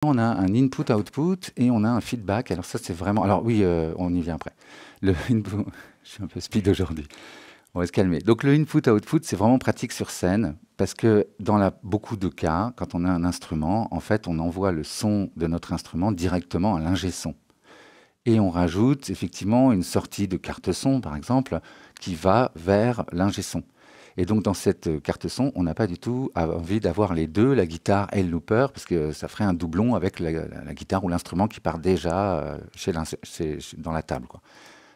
On a un input-output et on a un feedback. Alors ça, c'est vraiment... Alors oui, on y vient après. Le input... Je suis un peu speed aujourd'hui. On va se calmer. Donc le input-output, c'est vraiment pratique sur scène parce que dans beaucoup de cas, quand on a un instrument, en fait, on envoie le son de notre instrument directement à l'ingé son. Et on rajoute effectivement une sortie de carte son, par exemple, qui va vers l'ingé son. Et donc dans cette carte son, on n'a pas du tout envie d'avoir les deux, la guitare et le looper, parce que ça ferait un doublon avec la guitare ou l'instrument qui part déjà dans la table, quoi.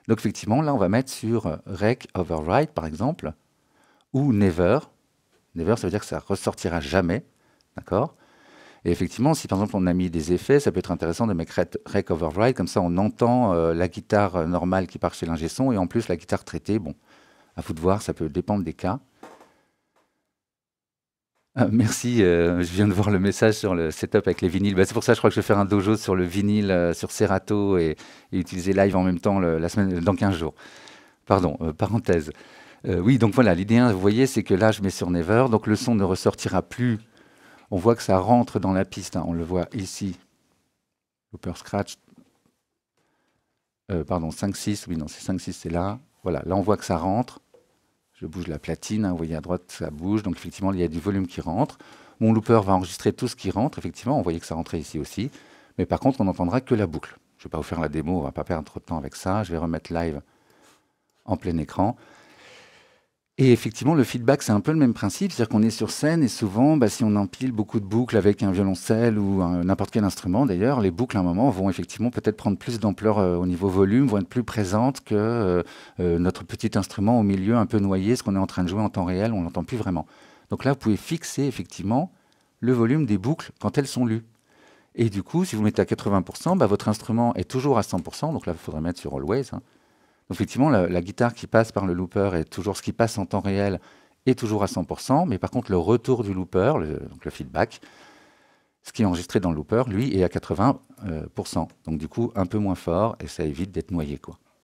Donc effectivement, là, on va mettre sur Rec Override, par exemple, ou Never. Never, ça veut dire que ça ressortira jamais, d'accord? Et effectivement, si par exemple on a mis des effets, ça peut être intéressant de mettre Rec Override, comme ça on entend la guitare normale qui part chez l'ingé son, et en plus la guitare traitée, bon, à vous de voir, ça peut dépendre des cas. Ah, merci, je viens de voir le message sur le setup avec les vinyles. Bah, c'est pour ça, je crois que je vais faire un dojo sur le vinyle, sur Serato et utiliser live en même temps la semaine, dans 15 jours. Pardon, parenthèse. Oui, donc voilà, l'idée, vous voyez, c'est que là, je mets sur Never, donc le son ne ressortira plus. On voit que ça rentre dans la piste, hein, on le voit ici. Looper scratch. Pardon, 5-6, oui, non, c'est 5-6, c'est là. Voilà, là, on voit que ça rentre. Je bouge la platine, hein, vous voyez à droite, ça bouge. Donc effectivement, il y a du volume qui rentre. Mon looper va enregistrer tout ce qui rentre. Effectivement, on voyait que ça rentrait ici aussi. Mais par contre, on n'entendra que la boucle. Je ne vais pas vous faire la démo, on ne va pas perdre trop de temps avec ça. Je vais remettre live en plein écran. Et effectivement, le feedback, c'est un peu le même principe. C'est-à-dire qu'on est sur scène et souvent, si on empile beaucoup de boucles avec un violoncelle ou n'importe quel instrument, d'ailleurs, les boucles, à un moment, vont effectivement peut-être prendre plus d'ampleur au niveau volume, vont être plus présentes que notre petit instrument au milieu, un peu noyé, ce qu'on est en train de jouer en temps réel, on ne l'entend plus vraiment. Donc là, vous pouvez fixer effectivement le volume des boucles quand elles sont lues. Et du coup, si vous mettez à 80%, votre instrument est toujours à 100%. Donc là, il faudrait mettre sur Always, hein. Donc effectivement, la guitare qui passe par le looper est toujours ce qui passe en temps réel est toujours à 100%, mais par contre le retour du looper, donc le feedback, ce qui est enregistré dans le looper, lui, est à 80%. Donc du coup, un peu moins fort et ça évite d'être noyé, quoi.